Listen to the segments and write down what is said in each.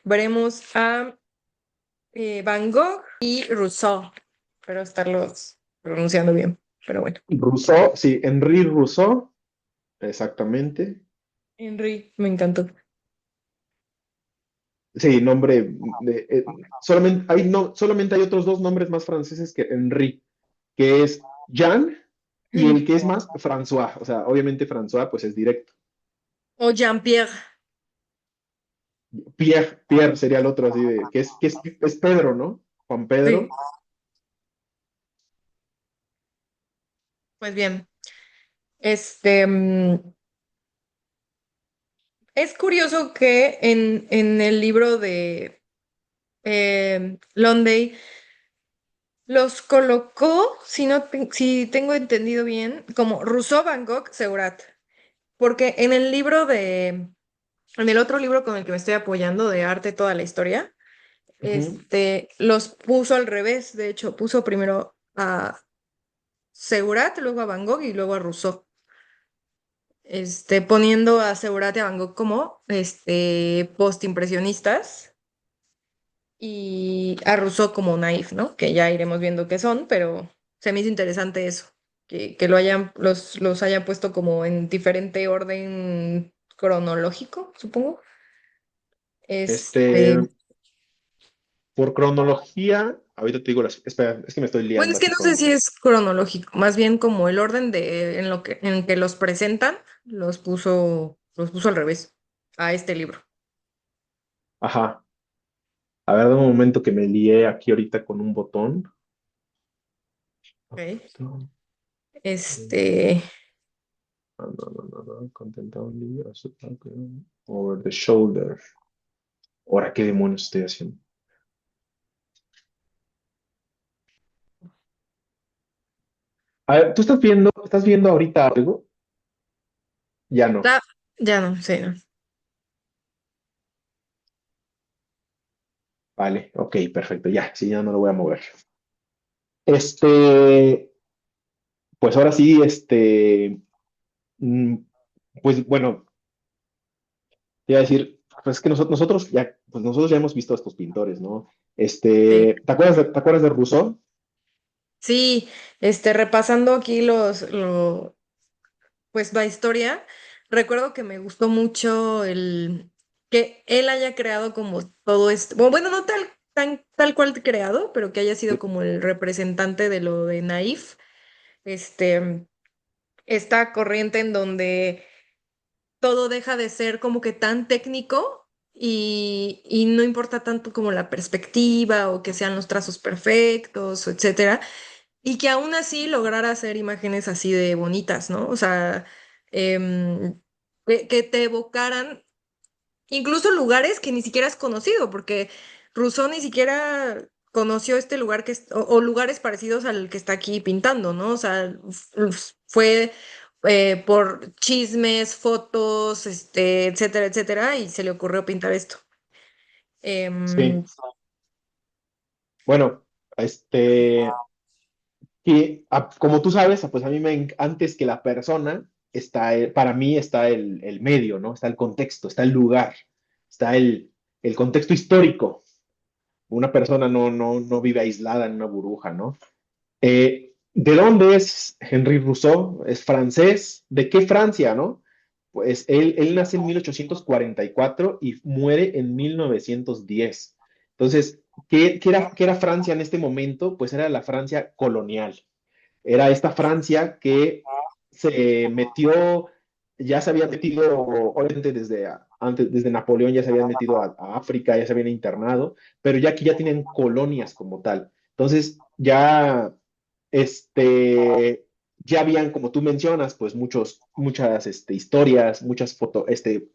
veremos a Van Gogh y Rousseau. Espero estarlos pronunciando bien, pero bueno. Rousseau, sí, Henri Rousseau, exactamente. Henry, me encantó. Sí, nombre de, solamente hay no, solamente hay otros dos nombres más franceses que Henri, que es Jean y el que es más François. O sea, obviamente François pues es directo. O Jean-Pierre. Pierre sería el otro así de, es Pedro, ¿no? Juan Sí, Pedro. pues bien. Este, es curioso que en el libro de Londay los colocó, si tengo entendido bien, como Rousseau, Van Gogh, Seurat. Porque en el otro libro con el que me estoy apoyando de arte, toda la historia, Ujú. los puso al revés. De hecho, puso primero a Seurat, luego a Van Gogh y luego a Rousseau. Poniendo a Seurat y a Van Gogh como postimpresionistas y a Rousseau como naif, ¿no? Que ya iremos viendo qué son, pero se me hizo interesante eso, que los hayan puesto como en diferente orden cronológico, supongo. Este, Este, por cronología, ahorita te digo espera, es que me estoy bueno, liando es que aquí no sé con, si es cronológico, más bien como el orden en que los presentan, los puso al revés a este libro. ajá, a ver, dame un momento que me lié aquí ahorita con un botón. Ok. No, Este, no, content only, over the shoulder. Ahora, ¿qué demonios estoy haciendo? A ver, ¿tú estás viendo ahorita algo? Ya no. ah, ya no sé, ¿no? Vale, ok, perfecto, ya, sí, ya no lo voy a mover. Este, pues ahora sí, mm, pues bueno, te iba a decir, pues es que nosotros ya hemos visto a estos pintores, ¿no? Sí. Te acuerdas de Rousseau? Sí, repasando aquí pues la historia, recuerdo que me gustó mucho que él haya creado como todo esto, bueno, no tal cual creado, pero que haya sido como el representante de lo de Naif, este, esta corriente en donde todo deja de ser como que tan técnico y no importa tanto como la perspectiva o que sean los trazos perfectos, etcétera, y que aún así lograra hacer imágenes así de bonitas, ¿no? O sea, que te evocaran incluso lugares que ni siquiera has conocido, porque Rousseau ni siquiera conoció este lugar o lugares parecidos al que está aquí pintando, ¿no? O sea, fue por chismes, fotos, etcétera, etcétera, y se le ocurrió pintar esto. Sí. Em, Bueno, este, como tú sabes, pues a mí antes que la persona, para mí está el medio, ¿no? Está el contexto, está el lugar, está el contexto histórico. Una persona no vive aislada en una burbuja, ¿no? ¿De dónde es Henri Rousseau? ¿Es francés? ¿De qué Francia, no? Pues él nace en 1844 y muere en 1910. Entonces, qué era Francia en este momento? Pues era la Francia colonial. Era esta Francia que se metió, ya se había metido, obviamente desde Napoleón ya se habían metido a África, ya se habían internado, pero ya aquí ya tienen colonias como tal. Entonces, este, ya habían, como tú mencionas, pues muchas historias, muchas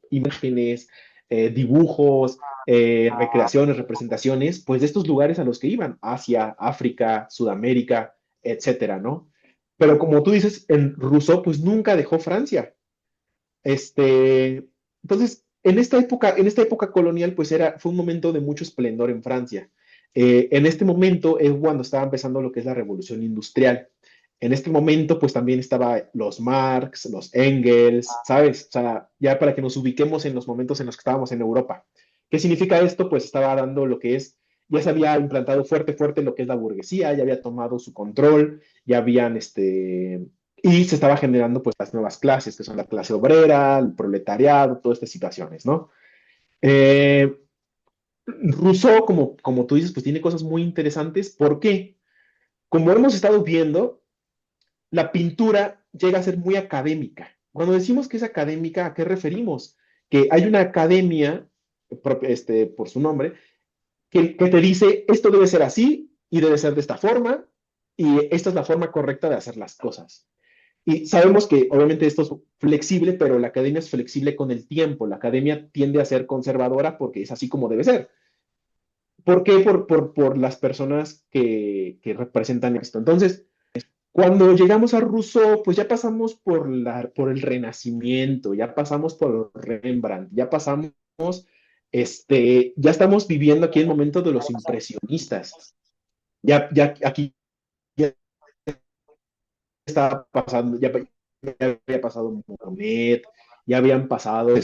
imágenes, dibujos, recreaciones, representaciones, pues de estos lugares a los que iban, Asia, África, Sudamérica, etcétera, ¿no? Pero como tú dices, en Rousseau, pues nunca dejó Francia. Entonces, en esta época colonial, pues fue un momento de mucho esplendor en Francia. En este momento es cuando estaba empezando lo que es la revolución industrial. En este momento, pues también estaba los Marx, los Engels, ¿sabes? O sea, ya para que nos ubiquemos en los momentos en los que estábamos en Europa. ¿Qué significa esto? Pues estaba dando lo que es, ya se había implantado fuerte, fuerte lo que es la burguesía, ya había tomado su control, ya habían, y se estaba generando pues las nuevas clases, que son la clase obrera, el proletariado, todas estas situaciones, ¿no? Eh, Rousseau, como tú dices, pues tiene cosas muy interesantes. ¿Por qué? Como hemos estado viendo, la pintura llega a ser muy académica. Cuando decimos que es académica, ¿a qué referimos? Que hay una academia, por su nombre, que te dice, esto debe ser así y debe ser de esta forma, y esta es la forma correcta de hacer las cosas. Y sabemos que obviamente esto es flexible, pero la academia es flexible con el tiempo. La academia tiende a ser conservadora porque es así como debe ser. ¿Por qué? Por las personas que representan esto. Entonces, cuando llegamos a Rousseau, pues ya pasamos por el Renacimiento, ya pasamos por Rembrandt, ya pasamos, ya estamos viviendo aquí el momento de los impresionistas. Ya aquí ya estaba pasando, ya había pasado Monet, ya habían pasado.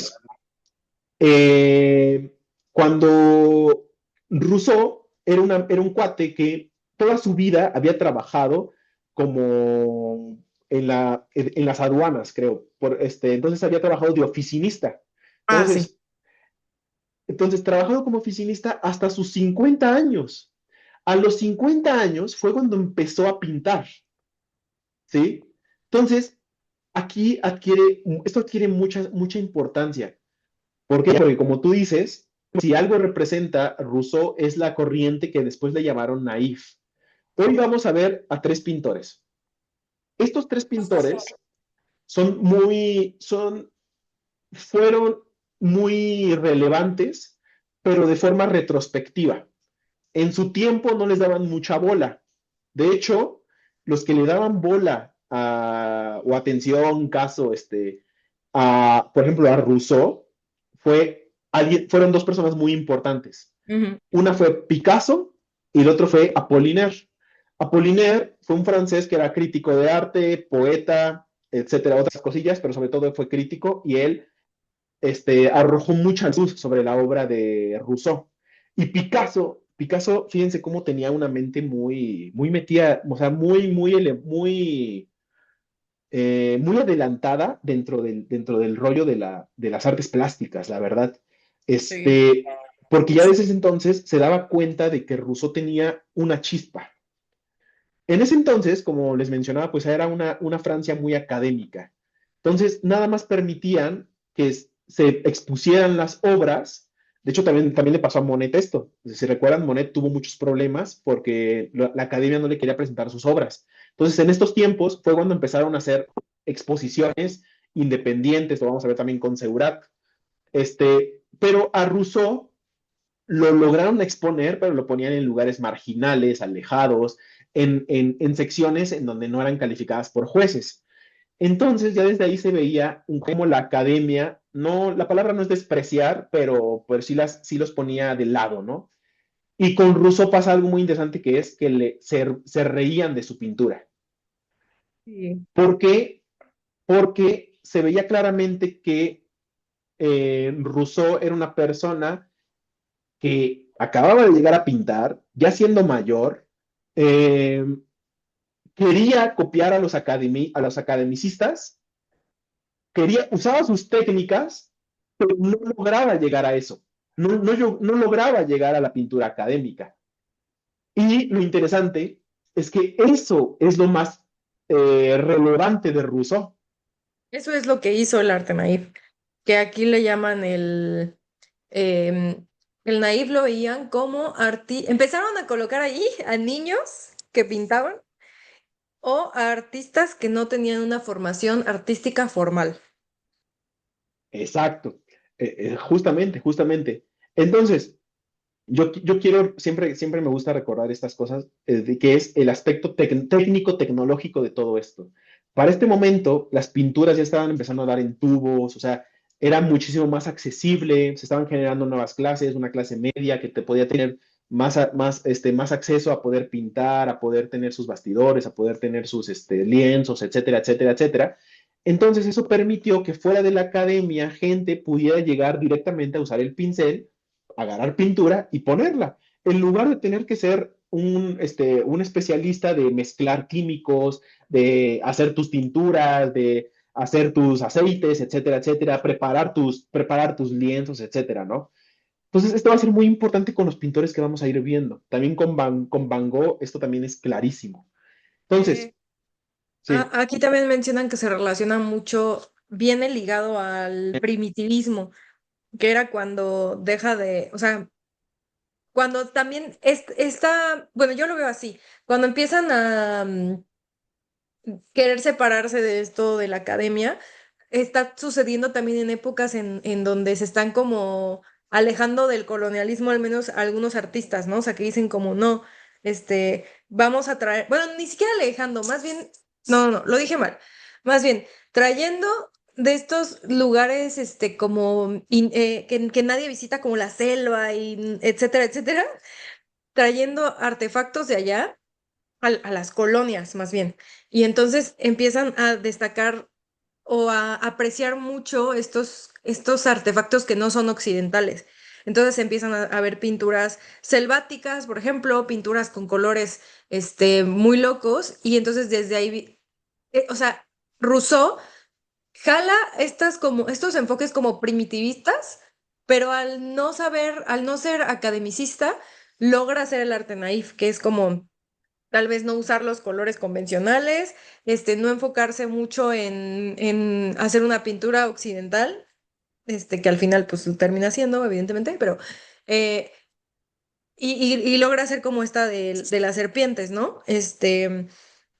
Eh, Cuando Rousseau era un cuate que toda su vida había trabajado como en las aduanas, creo. Entonces había trabajado de oficinista. Ah, sí. Entonces, entonces, trabajado como oficinista hasta sus 50 años. A los 50 años fue cuando empezó a pintar, ¿sí? Entonces, esto adquiere mucha importancia. ¿Por qué? Porque como tú dices, si algo representa Rousseau es la corriente que después le llamaron naif. Hoy vamos a ver a tres pintores. Estos tres pintores fueron muy relevantes, pero de forma retrospectiva. En su tiempo no les daban mucha bola. De hecho, los que le daban bola o atención, caso, por ejemplo, a Rousseau, fueron dos personas muy importantes. Ujú. Una fue Picasso y el otro fue Apollinaire. Apollinaire fue un francés que era crítico de arte, poeta, etcétera, otras cosillas, pero sobre todo fue crítico y él arrojó mucha luz sobre la obra de Rousseau. Y Picasso, fíjense cómo tenía una mente muy, muy metida, o sea, muy adelantada dentro del rollo de las artes plásticas, la verdad. Sí. Porque ya desde ese entonces se daba cuenta de que Rousseau tenía una chispa. En ese entonces, como les mencionaba, pues era una Francia muy académica. Entonces, nada más permitían que se expusieran las obras. De hecho, también le pasó a Monet esto. Si recuerdan, Monet tuvo muchos problemas porque la academia no le quería presentar sus obras. Entonces, en estos tiempos fue cuando empezaron a hacer exposiciones independientes, lo vamos a ver también con Seurat. Pero a Rousseau lo lograron exponer, pero lo ponían en lugares marginales, alejados, en secciones en donde no eran calificadas por jueces. Entonces, ya desde ahí se veía cómo la academia, no, la palabra no es despreciar, pero pues sí los ponía de lado, ¿no? Y con Rousseau pasa algo muy interesante que es que se reían de su pintura. Sí. ¿Por qué? Porque se veía claramente que Rousseau era una persona que acababa de llegar a pintar, ya siendo mayor, eh, quería copiar a los academicistas, usaba sus técnicas, pero no lograba llegar a eso. No lograba llegar a la pintura académica. Y lo interesante es que eso es lo más relevante de Rousseau. Eso es lo que hizo el arte naif, que aquí le llaman el naif lo veían como empezaron a colocar ahí a niños que pintaban o a artistas que no tenían una formación artística formal. Exacto. Justamente. Entonces, yo quiero, siempre me gusta recordar estas cosas, de que es el aspecto técnico, tecnológico de todo esto. Para este momento, las pinturas ya estaban empezando a dar en tubos, o sea, era muchísimo más accesible, se estaban generando nuevas clases, una clase media que te podía tener más acceso a poder pintar, a poder tener sus bastidores, a poder tener sus lienzos, etcétera, etcétera, etcétera. Entonces, eso permitió que fuera de la academia gente pudiera llegar directamente a usar el pincel agarrar pintura y ponerla, en lugar de tener que ser un especialista de mezclar químicos, de hacer tus tinturas, de hacer tus aceites, etcétera, etcétera, preparar tus lienzos, etcétera, ¿no? Entonces, esto va a ser muy importante con los pintores que vamos a ir viendo. También con Van Gogh, esto también es clarísimo. Entonces, sí, Aquí también mencionan que se relaciona mucho, viene ligado al primitivismo, que era cuando deja de, o sea, cuando también está, bueno, yo lo veo así, cuando empiezan a querer separarse de esto de la academia, está sucediendo también en épocas en donde se están como alejando del colonialismo, al menos algunos artistas, ¿no? O sea, que dicen como, no, vamos a traer, bueno, ni siquiera alejando, más bien, no, lo dije mal, más bien, trayendo de estos lugares, como, que nadie visita, como la selva y etcétera, etcétera, trayendo artefactos de allá a las colonias más bien. Y entonces empiezan a destacar o a apreciar mucho estos artefactos que no son occidentales. Entonces empiezan a ver pinturas selváticas, por ejemplo, pinturas con colores muy locos, y entonces desde ahí, o sea, Rousseau jala estos enfoques como primitivistas, pero al no ser academicista, logra hacer el arte naif, que es como tal vez no usar los colores convencionales, no enfocarse mucho en hacer una pintura occidental, que al final pues lo termina haciendo, evidentemente, pero eh, y logra hacer como esta de las serpientes, ¿no?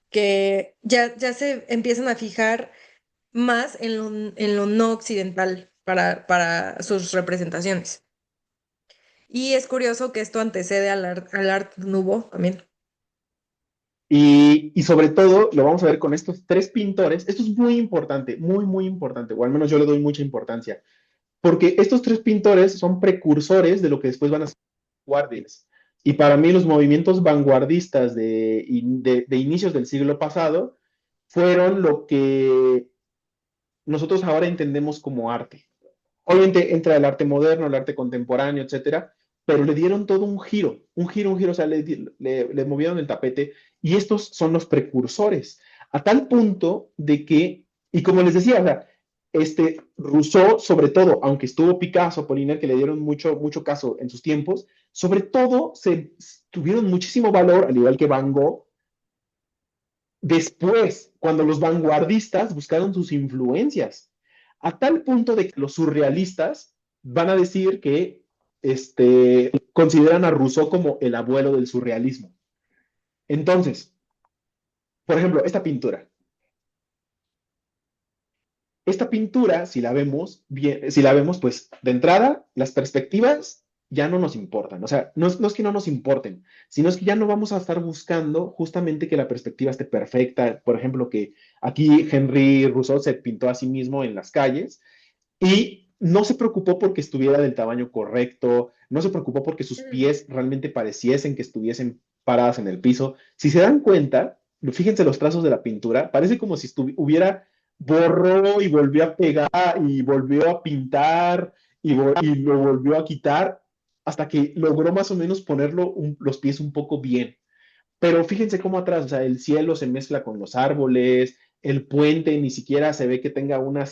Que ya se empiezan a fijar más en lo no occidental para sus representaciones. Y es curioso que esto antecede al Art Nouveau también. y sobre todo lo vamos a ver con estos tres pintores. Esto es muy importante, muy, muy importante, o al menos yo le doy mucha importancia, porque estos tres pintores son precursores de lo que después van a ser vanguardias. Y para mí los movimientos vanguardistas de inicios del siglo pasado fueron lo que nosotros ahora entendemos como arte. Obviamente entra el arte moderno, el arte contemporáneo, etcétera, pero le dieron todo un giro, o sea, le movieron el tapete y estos son los precursores, a tal punto de que, y como les decía, o sea, Rousseau, sobre todo, aunque estuvo Picasso, Apollinaire, que le dieron mucho, mucho caso en sus tiempos, sobre todo tuvieron muchísimo valor, al igual que Van Gogh, después, cuando los vanguardistas buscaron sus influencias, a tal punto de que los surrealistas van a decir que consideran a Rousseau como el abuelo del surrealismo. Entonces, por ejemplo, esta pintura, si la vemos bien, si la vemos, pues de entrada, las perspectivas ya no nos importan. O sea, no es que no nos importen, sino es que ya no vamos a estar buscando justamente que la perspectiva esté perfecta. Por ejemplo, que aquí Henry Rousseau se pintó a sí mismo en las calles y no se preocupó porque estuviera del tamaño correcto, no se preocupó porque sus Mm. pies realmente pareciesen que estuviesen paradas en el piso. Si se dan cuenta, fíjense los trazos de la pintura, parece como si hubiera borró y volvió a pegar y volvió a pintar y lo volvió a quitar hasta que logró más o menos ponerlo los pies un poco bien. Pero fíjense cómo atrás, o sea, el cielo se mezcla con los árboles, el puente ni siquiera se ve que tenga un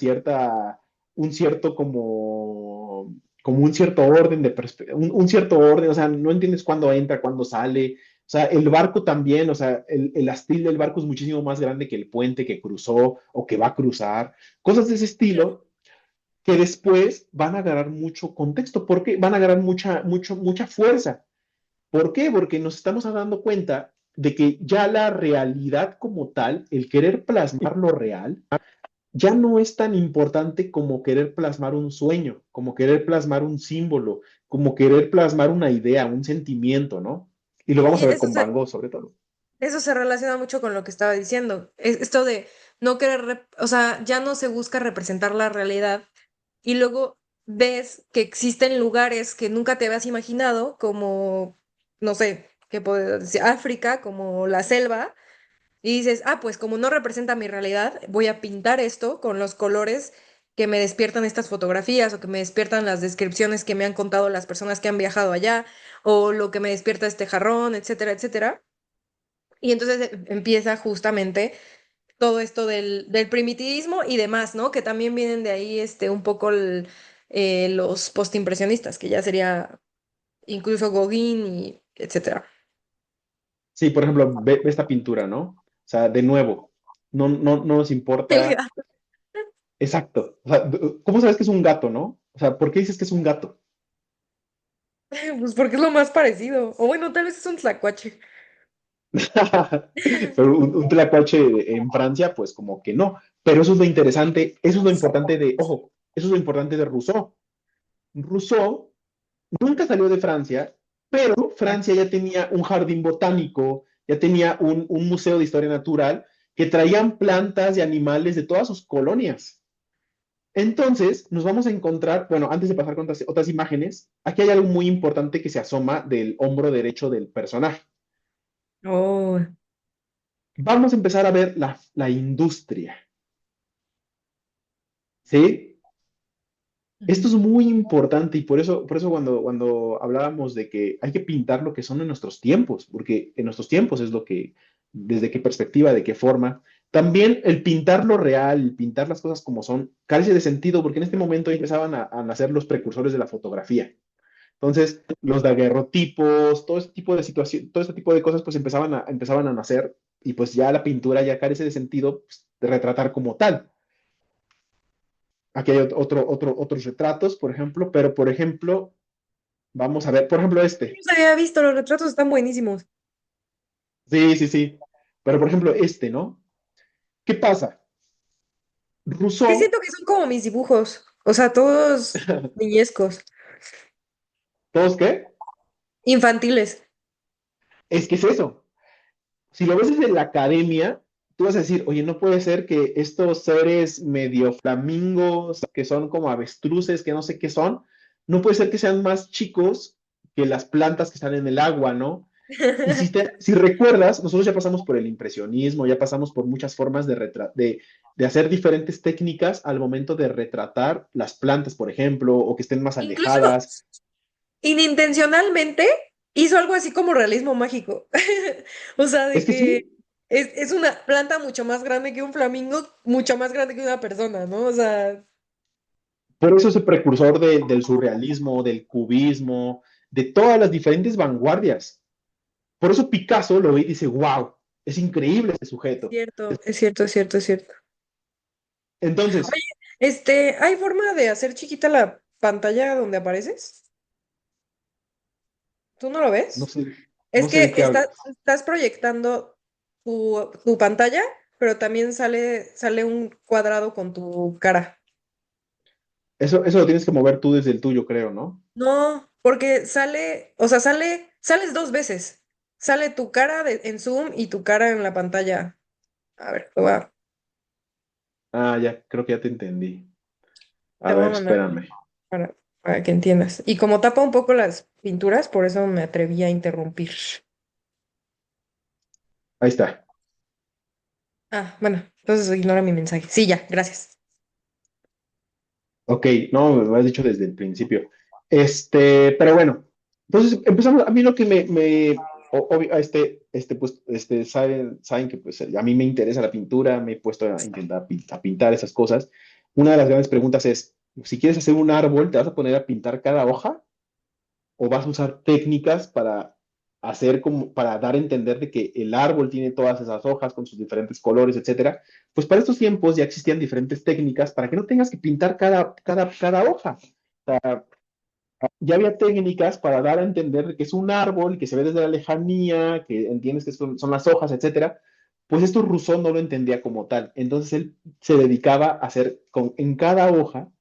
cierto como un cierto orden un cierto orden, o sea, no entiendes cuándo entra, cuándo sale. O sea, el barco también, o sea, el astil del barco es muchísimo más grande que el puente que cruzó o que va a cruzar. Cosas de ese estilo que después van a agarrar mucho contexto, porque van a agarrar mucha fuerza. ¿Por qué? Porque nos estamos dando cuenta de que ya la realidad como tal, el querer plasmar lo real, ya no es tan importante como querer plasmar un sueño, como querer plasmar un símbolo, como querer plasmar una idea, un sentimiento, ¿no? Y lo vamos Y a ver con Van Gogh sobre todo. eso se relaciona mucho con lo que estaba diciendo. Esto de no querer, o sea, ya no se busca representar la realidad, y luego ves que existen lugares que nunca te habías imaginado, como, no sé, qué puedo decir, África, como la selva, y dices, ah, pues como no representa mi realidad, voy a pintar esto con los colores que me despiertan estas fotografías o que me despiertan las descripciones que me han contado las personas que han viajado allá o lo que me despierta este jarrón, etcétera, etcétera. Y entonces empieza justamente todo esto del primitivismo y demás, ¿no? Que también vienen de ahí un poco los postimpresionistas, que ya sería incluso Gauguin y etcétera. Sí, por ejemplo, ve esta pintura, ¿no? O sea, de nuevo, no nos El importa. gato. Exacto. O sea, ¿cómo sabes que es un gato, no? O sea, ¿por qué dices que es un gato? Pues porque es lo más parecido. O bueno, tal vez es un tlacuache. Pero un tlacuache en Francia, pues como que no. Pero eso es lo interesante, eso es lo importante de, ojo, eso es lo importante de Rousseau. Rousseau nunca salió de Francia, pero Francia ya tenía un jardín botánico, ya tenía un museo de historia natural que traían plantas y animales de todas sus colonias. Entonces, nos vamos a encontrar, bueno, antes de pasar con otras imágenes, aquí hay algo muy importante que se asoma del hombro derecho del personaje. Oh. Vamos a empezar a ver la industria, ¿sí? Esto Ujú. es muy importante y por eso cuando hablábamos de que hay que pintar lo que son en nuestros tiempos, porque en nuestros tiempos es lo que, desde qué perspectiva, de qué forma. También el pintar lo real, el pintar las cosas como son, carece de sentido, porque en este momento empezaban a nacer los precursores de la fotografía. Entonces, los daguerrotipos, todo este tipo de situación, todo este tipo de cosas, pues empezaban a nacer y pues ya la pintura ya carece de sentido pues, de retratar como tal. Aquí hay otros retratos, por ejemplo, pero por ejemplo, vamos a ver, por ejemplo, No este. los había visto, los retratos están buenísimos. Sí, sí, sí. Pero por ejemplo, este, ¿no? ¿Qué pasa? Sí, Rousseau, siento que son como mis dibujos. O sea, todos niñescos, ¿todos qué? infantiles. Es que es eso. Si lo ves desde la academia, tú vas a decir, oye, no puede ser que estos seres medio flamingos, que son como avestruces, que no sé qué son, no puede ser que sean más chicos que las plantas que están en el agua, ¿no? Y si recuerdas, nosotros ya pasamos por el impresionismo, ya pasamos por muchas formas de hacer diferentes técnicas al momento de retratar las plantas, por ejemplo, o que estén más Incluso alejadas. inintencionalmente hizo algo así como realismo mágico. O sea, de Es que que sí, es una planta mucho más grande que un flamingo, mucho más grande que una persona, ¿no? O sea, por eso es el precursor del surrealismo, del cubismo, de todas las diferentes vanguardias. Por eso Picasso lo ve y dice, wow, es increíble este sujeto. cierto, es cierto, es cierto, es cierto. Entonces, Oye, ¿hay forma de hacer chiquita la pantalla donde apareces? ¿Tú no lo no ves? sé, Es no sé de que qué hablas. estás proyectando tu pantalla, pero también sale un cuadrado con tu cara. Eso lo tienes que mover tú desde el tuyo, creo, ¿no? No, porque o sea, sales dos veces. Sale tu cara en Zoom y tu cara en la pantalla. A ver, Ah, ya, creo que ya te entendí. A te voy a ver, mandar espérame. para que entiendas. Y como tapa un poco las pinturas, por eso me atreví a interrumpir. Ahí está. Ah, bueno, entonces ignora mi mensaje. Sí, ya, gracias. Ok, no, me lo has dicho desde el principio. Pero bueno, entonces empezamos. A mí lo que pues, saben que pues a mí me interesa la pintura, me he puesto a intentar a pintar esas cosas. Una de las grandes preguntas es, si quieres hacer un árbol, ¿te vas a poner a pintar cada hoja o vas a usar técnicas para hacer como, para dar a entender de que el árbol tiene todas esas hojas con sus diferentes colores, etcétera? Pues para estos tiempos ya existían diferentes técnicas para que no tengas que pintar cada hoja. Ya había técnicas para dar a entender de que es un árbol, que se ve desde la lejanía, que entiendes que son las hojas, etcétera. Pues esto Rousseau no lo entendía como tal. Entonces él se dedicaba a hacer en cada hoja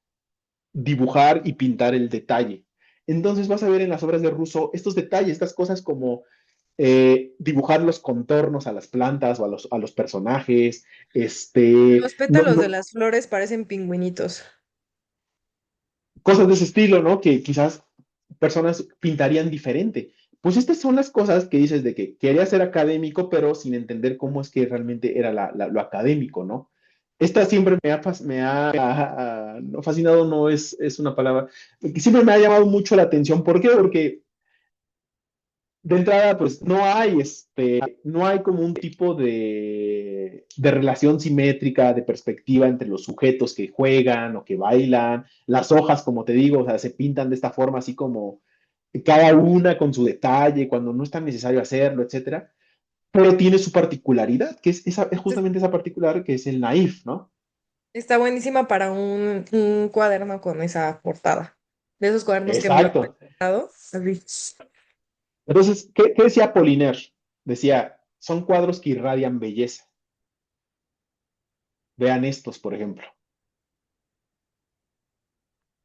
dibujar y pintar el detalle. Entonces vas a ver en las obras de Rousseau estos detalles, estas cosas como dibujar los contornos a las plantas o a los personajes, Los pétalos de las flores parecen pingüinitos. cosas de ese estilo, ¿no? Que quizás personas pintarían diferente. Pues estas son las cosas que dices de que quería ser académico, pero sin entender cómo es que realmente era lo académico, ¿no? esta siempre no, fascinado no es una palabra, que siempre me ha llamado mucho la atención. ¿Por qué? Porque de entrada, pues no hay como un tipo de relación simétrica, de perspectiva entre los sujetos que juegan o que bailan. Las hojas, como te digo, o sea, se pintan de esta forma, así como cada una con su detalle, cuando no es tan necesario hacerlo, etcétera. Pero tiene su particularidad, que es justamente esa particular que es el naif, ¿no? Está buenísima para un cuaderno con esa portada. De esos cuadernos que en blanco y Exacto. dorado, así. Entonces, ¿qué decía Apollinaire? Decía, son cuadros que irradian belleza. Vean estos, por ejemplo.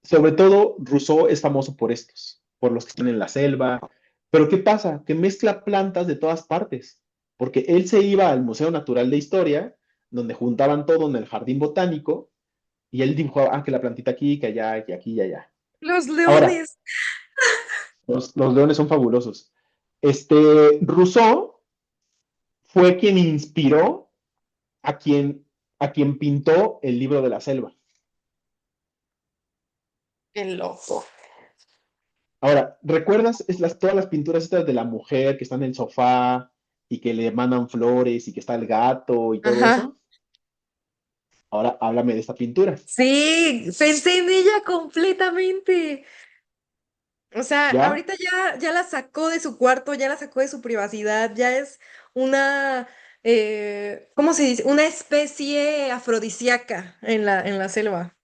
Sobre todo, Rousseau es famoso por estos, por los que están en la selva. Pero ¿qué pasa? Que mezcla plantas de todas partes, porque él se iba al Museo Natural de Historia, donde juntaban todo en el jardín botánico, y él dibujaba, que la plantita aquí, que allá, que aquí y allá. Los Ahora, leones. los leones son fabulosos. Rousseau fue quien inspiró a quien, a quien pintó el libro de la selva. Qué loco. Ahora, ¿recuerdas todas las pinturas estas de la mujer que está en el sofá y que le mandan flores y que está el gato y todo Ajá. eso? Ahora háblame de esta pintura. Sí, pensé en ella completamente. O sea, ¿Ya? ahorita ya la sacó de su cuarto, ya la sacó de su privacidad, ya es una, ¿cómo se dice? Una especie afrodisíaca en la selva.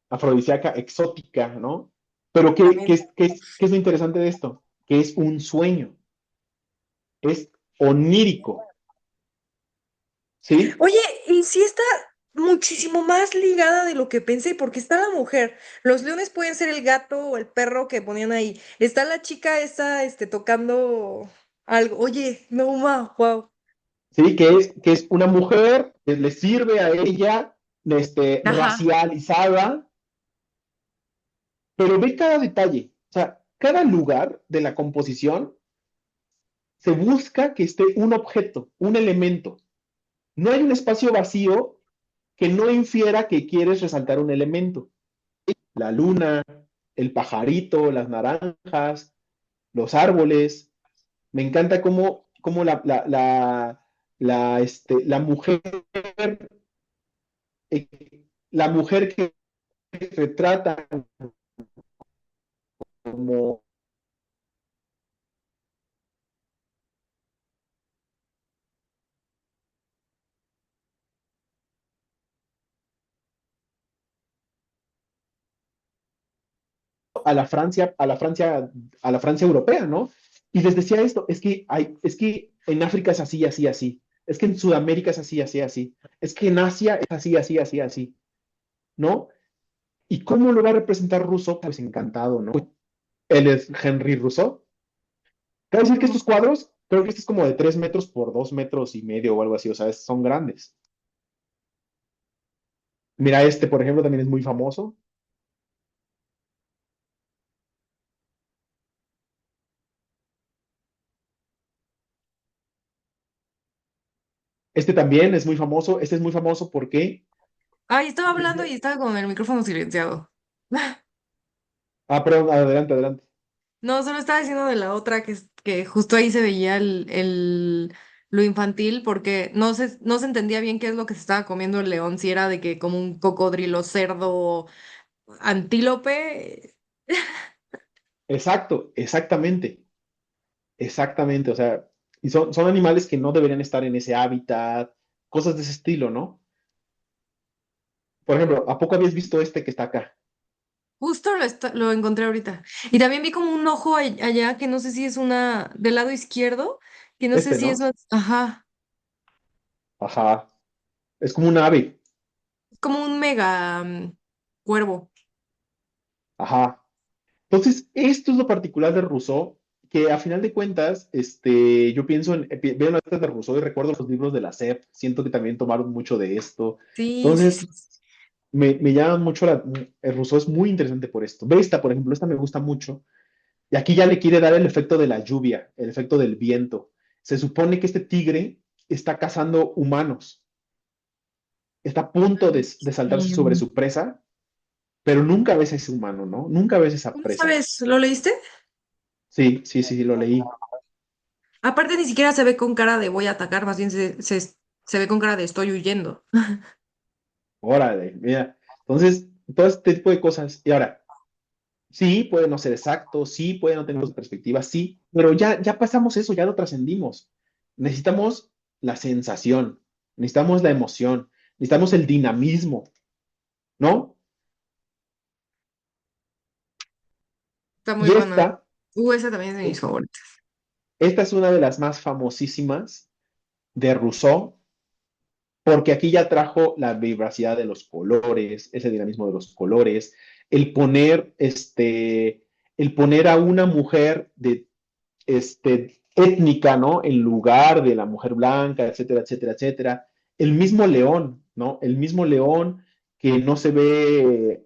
Afrodisíaca, exótica, ¿no? Pero Exactamente. ¿qué es lo interesante de esto? Que es un sueño, es onírico, ¿sí? Oye, y sí está muchísimo más ligada de lo que pensé, porque está la mujer. Los leones pueden ser el gato o el perro que ponían ahí. Está la chica esa, tocando algo. Oye, no, wow. ¿Sí? Que es una mujer que le sirve a ella, Ajá. racializada, pero ve cada detalle, o sea, cada lugar de la composición se busca que esté un objeto, un elemento. No hay un espacio vacío que no infiera que quieres resaltar un elemento. La luna, el pajarito, las naranjas, los árboles. Me encanta cómo la mujer, eh, la mujer que retrata como a la Francia, a la Francia europea, ¿no? Y les decía esto, es que en África es así, así, así. Es que en Sudamérica es así, así, así. Es que en Asia es así, así, así, así, ¿no? ¿Y cómo lo va a representar Rousseau? Pues encantado, ¿no? Él es Henry Rousseau. Quiero decir que estos cuadros, creo que este es como de 3 metros por 2,5 metros o algo así, o sea, son grandes. Mira, este, por ejemplo, también es muy famoso. Este también es muy famoso. Este es muy famoso porque Ay, estaba hablando y desde... estaba con el micrófono silenciado. Perdón, adelante, adelante. No, solo estaba diciendo de la otra que justo ahí se veía lo infantil porque no se entendía bien qué es lo que se estaba comiendo el león, si era de que como un cocodrilo, cerdo, antílope. Exacto, exactamente, exactamente. O sea, y son animales que no deberían estar en ese hábitat, cosas de ese estilo, ¿no? Por ejemplo, ¿a poco habías visto este que está acá? Justo lo encontré ahorita. Y también vi como un ojo allá que no sé si es una del lado izquierdo, que no sé Este, si ¿no? ajá, Ajá. Es como un ave. es como un mega cuervo. Ajá. Entonces, esto es lo particular de Rousseau, que a final de cuentas, yo pienso veo las letras de Rousseau y recuerdo los libros de la SEP, siento que también tomaron mucho de esto. Sí, sí, sí. Entonces, me llama mucho el Rousseau es muy interesante por esto. Ve esta, por ejemplo, esta me gusta mucho. Y aquí ya le quiere dar el efecto de la lluvia, el efecto del viento. Se supone que este tigre está cazando humanos. está a punto de saltarse sobre Em, su presa, pero nunca ves a ese humano, ¿no? Nunca ves esa ¿Cómo presa. sabes? ¿Lo leíste? Sí, sí, sí, sí, lo leí. Aparte, ni siquiera se ve con cara de voy a atacar, más bien se ve con cara de estoy huyendo. Órale, mira. Entonces, todo este tipo de cosas. Y ahora, sí, puede no ser exacto, sí, puede no tener perspectiva, sí, pero ya pasamos eso, ya lo trascendimos. Necesitamos la sensación, necesitamos la emoción, necesitamos el dinamismo, ¿no? Está muy Y buena. esta, Esa también es de mis favoritas. esta es una de las más famosísimas de Rousseau, porque aquí ya trajo la vivacidad de los colores, ese dinamismo de los colores, el poner, el poner a una mujer de étnica, ¿no? En lugar de la mujer blanca, etcétera, etcétera, etcétera. El mismo león, ¿no? El mismo león que no se ve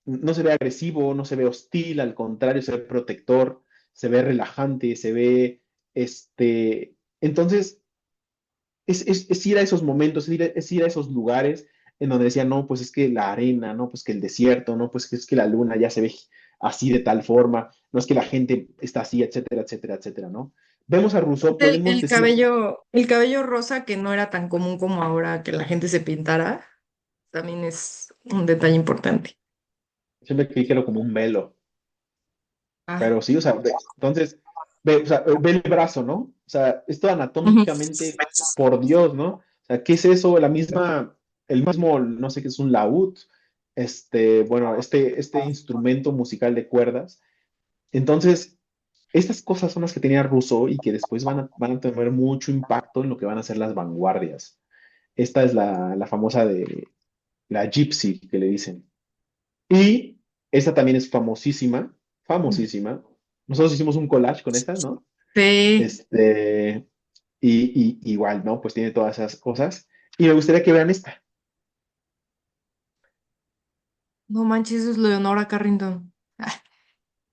agresivo, no se ve hostil, al contrario, se ve protector, se ve relajante, se ve, entonces, es ir a esos momentos, es ir a esos lugares en donde decían, no, pues es que la arena, no, pues que el desierto, no, pues que es que la luna ya se ve así de tal forma, no es que la gente está así, etcétera, etcétera, etcétera, ¿no? Vemos a Rousseau, podemos decir, El cabello rosa que no era tan común como ahora que la gente se pintara, también es un detalle importante. siempre creí que era como un velo, Ah, pero sí, o sea, entonces, o sea, ve el brazo, ¿no? O sea, esto ujú. anatómicamente, por Dios, ¿no? O sea, ¿qué es eso? El mismo, no sé qué es un laúd, bueno, este instrumento musical de cuerdas. Entonces, estas cosas son las que tenía Rousseau y que después van a tener mucho impacto en lo que van a ser las vanguardias. Esta es la famosa de la Gypsy, que le dicen. Y esta también es famosísima, famosísima. Nosotros hicimos un collage con estas, ¿no? Sí, Este, y igual, ¿no? Pues tiene todas esas cosas. Y me gustaría que vean esta. no manches, eso es Leonora Carrington. Ah,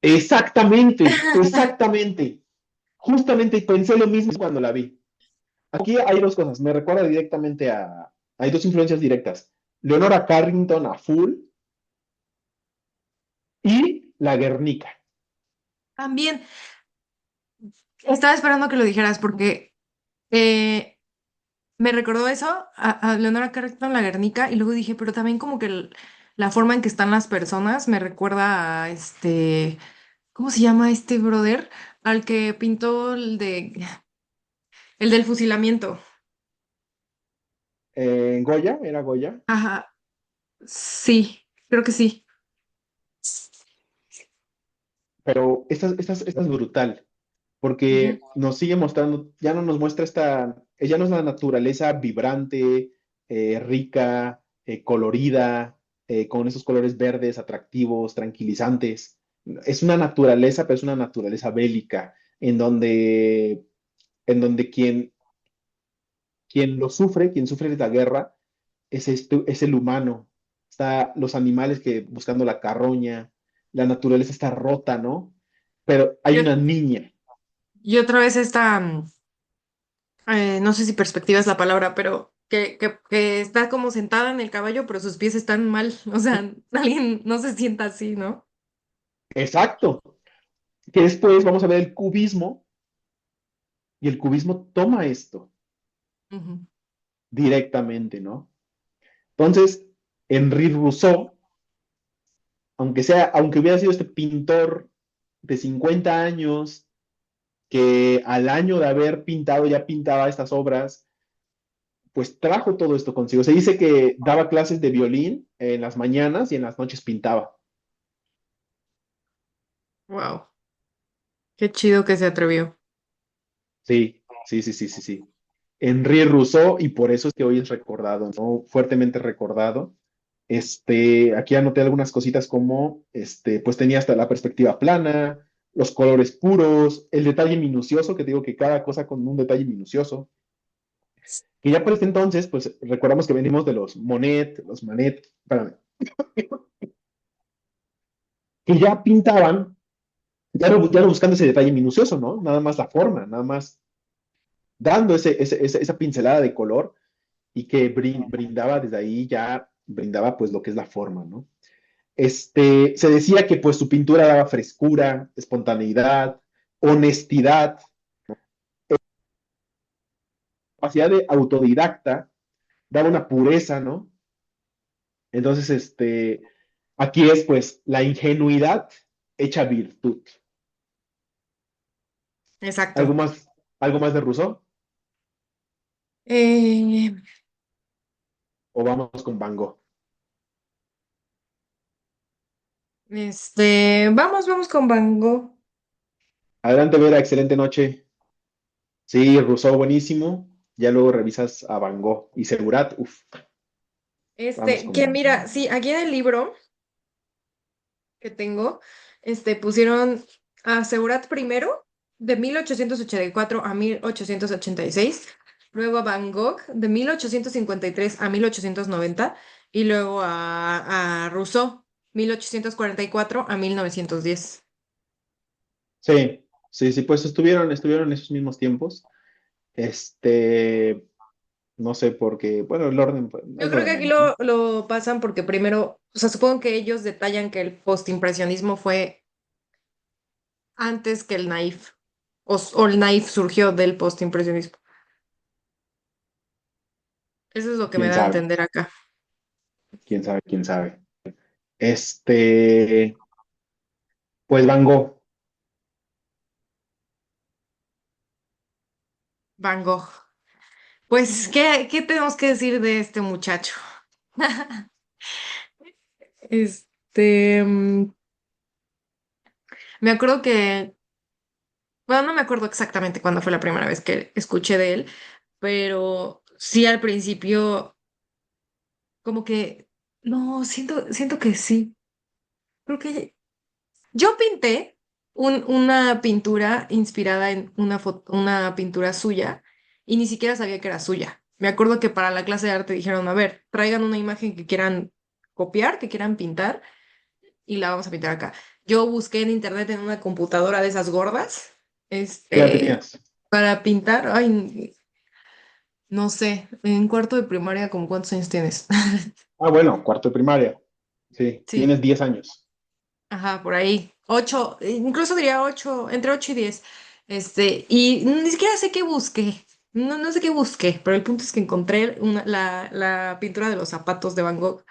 Exactamente, exactamente. Justamente pensé lo mismo cuando la vi. Aquí hay dos cosas. Me recuerda directamente a... Hay dos influencias directas. Leonora Carrington a full y la Guernica. También estaba esperando que lo dijeras porque eh, me recordó eso a Leonora Carrington, la Guernica, y luego dije, pero también como que la forma en que están las personas me recuerda a ¿cómo se llama este brother? Al que pintó el del fusilamiento. Goya, era Goya. Ajá, sí, creo que sí. Pero esta es brutal, Ujú. porque nos sigue mostrando, ya no nos muestra ya no es la naturaleza vibrante, rica, colorida, con esos colores verdes, atractivos, tranquilizantes. Es una naturaleza, pero es una naturaleza bélica, en donde quien sufre de la guerra, es el humano. Está los animales que buscando la carroña, la naturaleza está rota, ¿no? Pero hay Yo, una niña. y otra vez no sé si perspectiva es la palabra, pero que está como sentada en el caballo, pero sus pies están mal. O sea, alguien no se sienta así, ¿no? Exacto. Que después vamos a ver el cubismo y el cubismo toma esto Ujú. directamente, ¿no? Entonces, Henri Rousseau, aunque hubiera sido este pintor de 50 años que al año de haber pintado ya pintaba estas obras, pues trajo todo esto consigo. Se dice que daba clases de violín en las mañanas y en las noches pintaba. Wow, qué chido que se atrevió. Sí, sí, sí, sí, sí, sí. Henri Rousseau, y por eso es que hoy es recordado, ¿no? Fuertemente recordado. Aquí anoté algunas cositas como, pues tenía hasta la perspectiva plana, los colores puros, el detalle minucioso, que te digo que cada cosa con un detalle minucioso, que ya por este entonces, pues recordamos que venimos de los Monet, los Manet, espérame, que ya pintaban, ya no buscando ese detalle minucioso, ¿no? Nada más la forma, nada más dando esa pincelada de color. y que brindaba desde ahí ya, brindaba pues lo que es la forma, ¿no? Se decía que pues su pintura daba frescura, espontaneidad, honestidad, capacidad de autodidacta, daba una pureza, ¿no? Entonces, aquí es pues la ingenuidad hecha virtud. ¿Algo Exacto. más, algo más de Rousseau? Eh, ¿O vamos con Van Gogh? vamos con Van Gogh. Adelante, Vera, excelente noche. Sí, Rousseau, buenísimo. Ya luego revisas a Van Gogh y Segurat, uff, vamos con Que Van Gogh. mira, sí, aquí en el libro que tengo, pusieron a Seurat primero, de 1884 a 1886, luego a Van Gogh, de 1853 a 1890, y luego a Rousseau, 1844 a 1910. Sí, sí, sí, pues estuvieron en esos mismos tiempos. Este, no sé por qué, bueno, el orden pues, Yo es lo creo de que aquí menos, ¿no? lo pasan porque primero, o sea, supongo que ellos detallan que el postimpresionismo fue antes que el naif, o el naif surgió del postimpresionismo. Eso es lo que me Quién da a sabe, entender acá. quién sabe, quién sabe. Este, pues Van Gogh, Van Gogh. Pues, ¿qué tenemos que decir de este muchacho? Mm, me acuerdo que, bueno, no me acuerdo exactamente cuándo fue la primera vez que escuché de él, pero sí al principio, como que, no, siento que sí. Creo que yo pinté una pintura inspirada en una pintura suya y ni siquiera sabía que era suya. Me acuerdo que para la clase de arte dijeron, a ver, traigan una imagen que quieran copiar, que quieran pintar y la vamos a pintar acá. Yo busqué en internet en una computadora de esas gordas, ¿qué edad este, tenías? para pintar, ay, no sé, en cuarto de primaria, ¿como cuántos años tienes? Ah, bueno, cuarto de primaria. Sí, Sí, tienes 10 años. ajá, por ahí. 8, incluso diría 8, entre 8 y 10. Y ni siquiera sé qué busqué. No sé qué busqué, pero el punto es que encontré la pintura de los zapatos de Van Gogh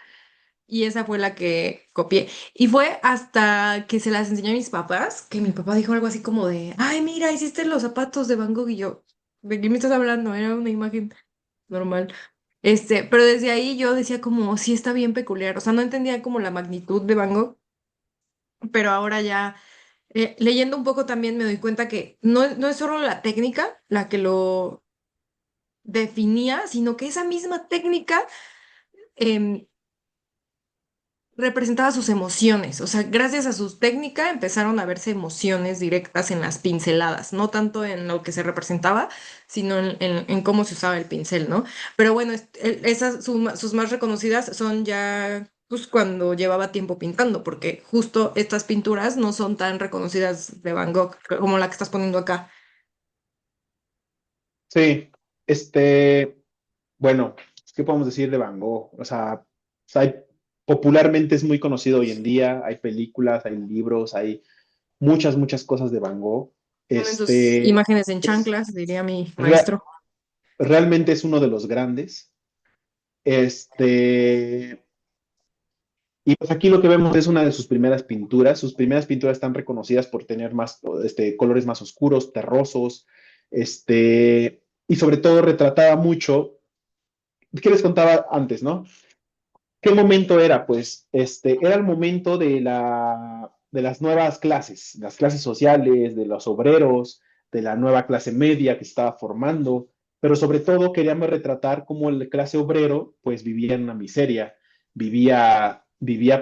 y esa fue la que copié. Y fue hasta que se las enseñé a mis papás, que mi papá dijo algo así como de, ay, mira, hiciste los zapatos de Van Gogh y yo, ¿de qué me estás hablando? Era una imagen normal. Pero desde ahí yo decía como, sí está bien peculiar, o sea, no entendía como la magnitud de Van Gogh, pero ahora ya leyendo un poco también me doy cuenta que no es solo la técnica la que lo definía, sino que esa misma técnica em, representaba sus emociones. O sea, gracias a su técnica empezaron a verse emociones directas en las pinceladas, no tanto en lo que se representaba, sino en cómo se usaba el pincel, ¿no? Pero bueno, sus más reconocidas son ya pues cuando llevaba tiempo pintando, porque justo estas pinturas no son tan reconocidas de Van Gogh como la que estás poniendo acá. Sí, bueno, ¿qué podemos decir de Van Gogh? O sea, popularmente es muy conocido hoy en día, hay películas, hay libros, hay muchas, muchas cosas de Van Gogh. Ponen sus Este, imágenes en es, chanclas, diría mi rea- maestro. realmente es uno de los grandes. Este, y pues aquí lo que vemos es una de sus primeras pinturas. Sus primeras pinturas están reconocidas por tener más, colores más oscuros, terrosos, y sobre todo retrataba mucho, ¿qué les contaba antes, no? ¿Qué momento era? Pues era el momento de las nuevas clases, las clases sociales, de los obreros, de la nueva clase media que se estaba formando, pero sobre todo queríamos retratar cómo la clase obrero pues vivía en una miseria, vivía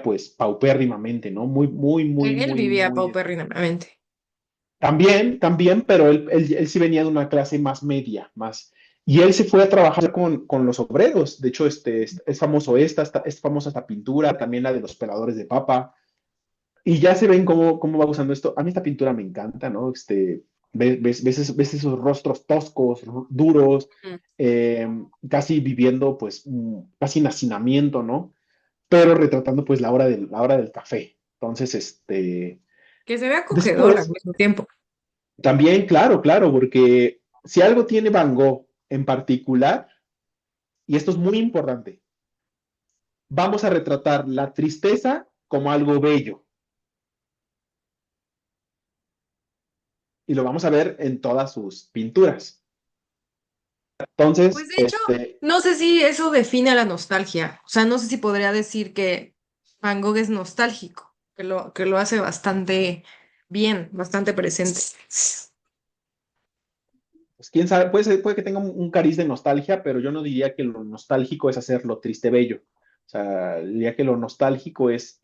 pues paupérrimamente, ¿no? Muy, muy, muy, Él muy, vivía muy. paupérrimamente. También, pero él sí venía de una clase más media, más. Y él se fue a trabajar con los obreros. De hecho, es famoso es famosa esta pintura, también la de los peladores de papa. Y ya se ven cómo va usando esto. A mí esta pintura me encanta, ¿no? ves esos rostros toscos, duros, Mm. eh, casi viviendo, pues, casi en hacinamiento, ¿no? Pero retratando, pues, la hora del café. Entonces, Que se ve acogedor al después, mismo tiempo. también, claro, claro, porque si algo tiene Van Gogh en particular, y esto es muy importante, vamos a retratar la tristeza como algo bello, y lo vamos a ver en todas sus pinturas. Pues Entonces, de hecho, no sé si eso define a la nostalgia. O sea, no sé si podría decir que Van Gogh es nostálgico, que lo hace bastante bien, bastante presente. pues quién sabe, puede que tenga un cariz de nostalgia, pero yo no diría que lo nostálgico es hacer lo triste bello. O sea, diría que lo nostálgico es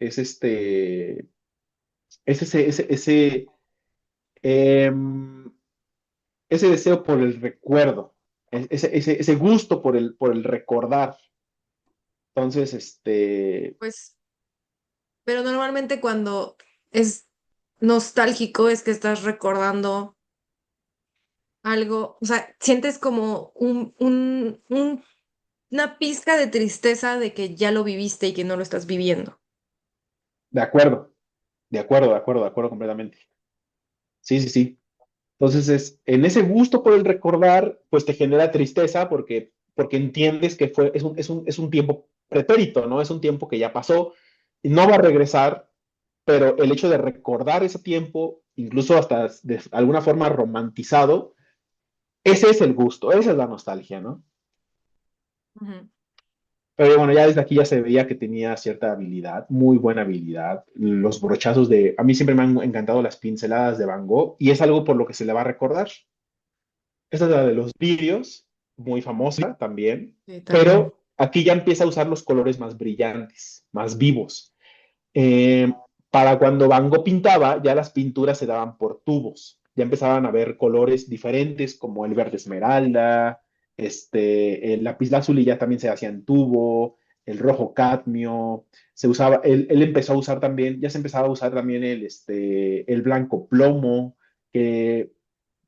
em, ese deseo por el recuerdo, ese gusto por el recordar. Entonces, Pues, pero normalmente cuando es nostálgico es que estás recordando algo, o sea, sientes como una pizca de tristeza de que ya lo viviste y que no lo estás viviendo. de acuerdo, de acuerdo, de acuerdo, de acuerdo completamente. Sí, sí, sí. Entonces, en ese gusto por el recordar, pues te genera tristeza porque entiendes que es un tiempo pretérito, ¿no? Es un tiempo que ya pasó y no va a regresar, pero el hecho de recordar ese tiempo, incluso hasta de alguna forma romantizado, ese es el gusto, esa es la nostalgia, ¿no? Ujú. Pero bueno, ya desde aquí ya se veía que tenía cierta habilidad, muy buena habilidad. Los brochazos a mí siempre me han encantado las pinceladas de Van Gogh y es algo por lo que se le va a recordar. Esta es la de los vídeos, muy famosa también, Sí, también. pero aquí ya empieza a usar los colores más brillantes, más vivos. Para cuando Van Gogh pintaba, ya las pinturas se daban por tubos, ya empezaban a ver colores diferentes como el verde esmeralda, el lapislázuli ya también se hacía en tubo, el rojo cadmio, él empezó a usar también, ya se empezaba a usar también el blanco plomo, que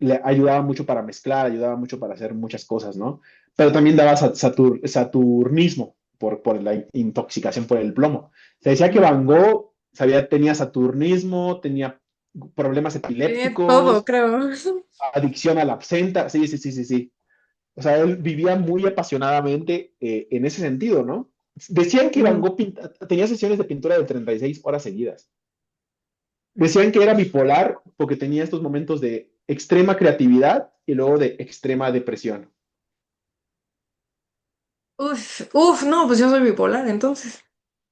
le ayudaba mucho para mezclar, ayudaba mucho para hacer muchas cosas, ¿no? Pero también daba saturnismo por la intoxicación por el plomo. Se decía que Ujú. Van Gogh tenía saturnismo, tenía problemas Tiene todo, epilépticos, creo. adicción a la absenta, sí, sí, sí, sí, sí. O sea, él vivía muy apasionadamente en ese sentido, ¿no? Decían que Van Ujú. Gogh tenía sesiones de pintura de 36 horas seguidas. Decían que era bipolar porque tenía estos momentos de extrema creatividad y luego de extrema depresión. Uf, uf, no, pues yo soy bipolar, entonces.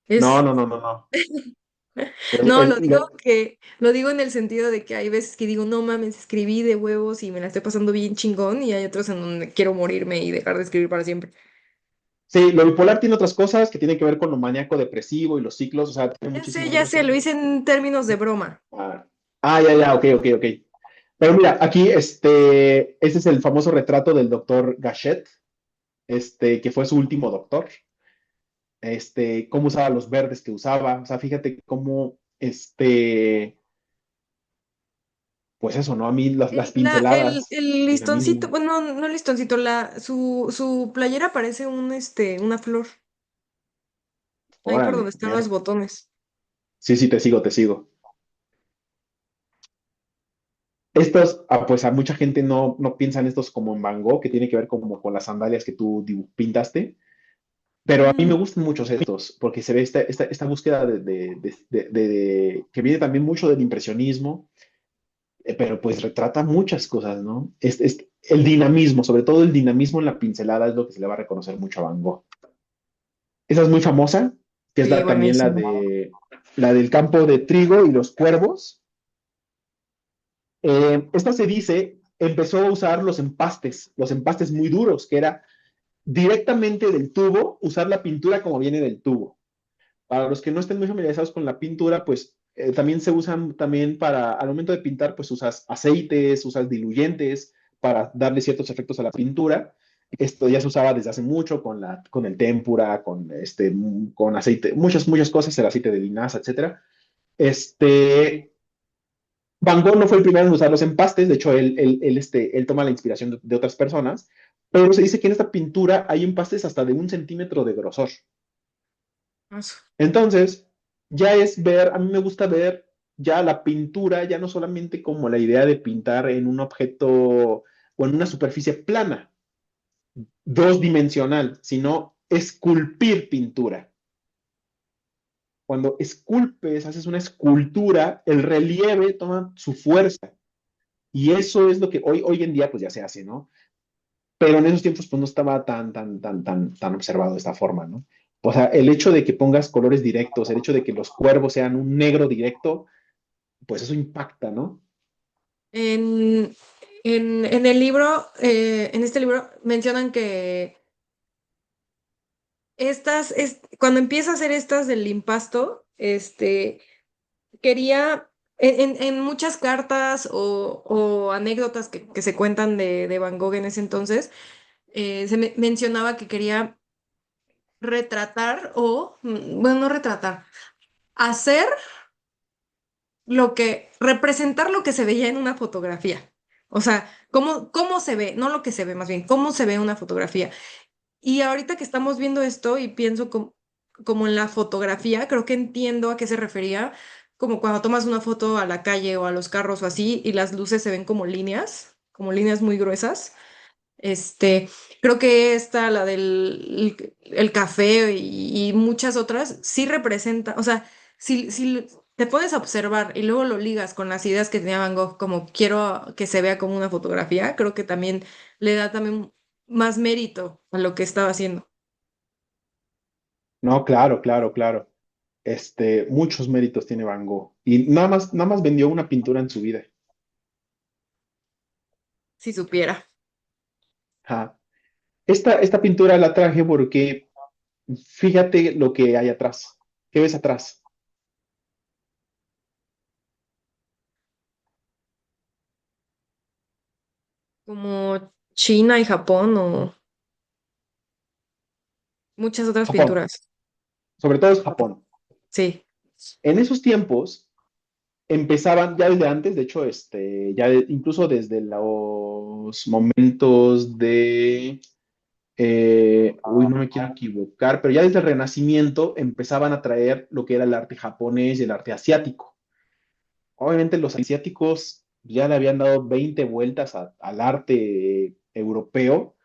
No, Es, no, no, no, no. Él- no, lo él- digo le- lo digo en el sentido de que hay veces que digo, no mames, escribí de huevos y me la estoy pasando bien chingón, y hay otros en donde quiero morirme y dejar de escribir para siempre. sí, lo bipolar tiene otras cosas que tienen que ver con lo maníaco depresivo y los ciclos, o sea, tiene muchísimas Ya otras sé, cosas. lo hice en términos de broma. Ah, ya, ya, ok, ok, ok. Pero mira, aquí este es el famoso retrato del doctor Gachet, que fue su último doctor. Cómo usaba los verdes que usaba, o sea, fíjate cómo, pues eso, ¿no? A mí las pinceladas, El listoncito, dinamismo, bueno, no listoncito, su playera parece una flor, ahí por donde órale, están los mira. botones. Sí, sí, te sigo, te sigo. Pues a mucha gente no piensan estos como en Van Gogh, que tiene que ver como con las sandalias que tú pintaste, pero a mí me Mm. gustan mucho estos, porque se ve esta búsqueda que viene también mucho del impresionismo, pero pues retrata muchas cosas, ¿no? El dinamismo, sobre todo el dinamismo en la pincelada es lo que se le va a reconocer mucho a Van Gogh. Esa es muy famosa, que es Sí, también la buenísimo. la del campo de trigo y los cuervos. Esta se dice, empezó a usar los empastes muy duros, que era directamente del tubo, usar la pintura como viene del tubo. Para los que no estén muy familiarizados con la pintura, pues también se usan también al momento de pintar, pues usas aceites, usas diluyentes para darle ciertos efectos a la pintura. Esto ya se usaba desde hace mucho con el tempura, con aceite, muchas, muchas cosas, el aceite de linaza, etcétera. Este, Van Gogh no fue el primero en usar los empastes, de hecho, él toma la inspiración de otras personas, pero se dice que en esta pintura hay empastes hasta de 1 centímetro de grosor. Asu. Entonces, ya es ver, a mí me gusta ver ya la pintura, ya no solamente como la idea de pintar en un objeto o en una superficie plana, dos dimensional, sino esculpir pintura. Cuando esculpes, haces una escultura, el relieve toma su fuerza. Y eso es lo que hoy en día pues ya se hace, ¿no? Pero en esos tiempos pues no estaba tan observado de esta forma, ¿no? O sea, el hecho de que pongas colores directos, el hecho de que los cuervos sean un negro directo, pues eso impacta, ¿no? En, en el libro, en este libro mencionan que cuando empieza a hacer estas del impasto, quería, en muchas cartas o anécdotas que se cuentan de Van Gogh en ese entonces, mencionaba que quería retratar bueno, no retratar, hacer representar lo que se veía en una fotografía. O sea, cómo se ve, no lo que se ve más bien, cómo se ve una fotografía. Y ahorita que estamos viendo esto y pienso como en la fotografía, creo que entiendo a qué se refería, como cuando tomas una foto a la calle o a los carros o así y las luces se ven como líneas muy gruesas. Este, creo que esta, la del el café y muchas otras, sí representa, o sea, si te pones a observar y luego lo ligas con las ideas que tenía Van Gogh, como quiero que se vea como una fotografía, creo que también le da también más mérito a lo que estaba haciendo. No, claro, claro, claro. Muchos méritos tiene Van Gogh. Y nada más vendió una pintura en su vida. Si supiera, Ajá. Esta pintura la traje porque fíjate lo que hay atrás. ¿Qué ves atrás? como China y Japón o muchas otras Japón. pinturas. Sobre todo es Japón. Sí. En esos tiempos empezaban ya desde antes, de hecho, incluso desde los momentos de, no me quiero equivocar, pero ya desde el Renacimiento empezaban a traer lo que era el arte japonés y el arte asiático. Obviamente los asiáticos ya le habían dado 20 vueltas al arte europeo,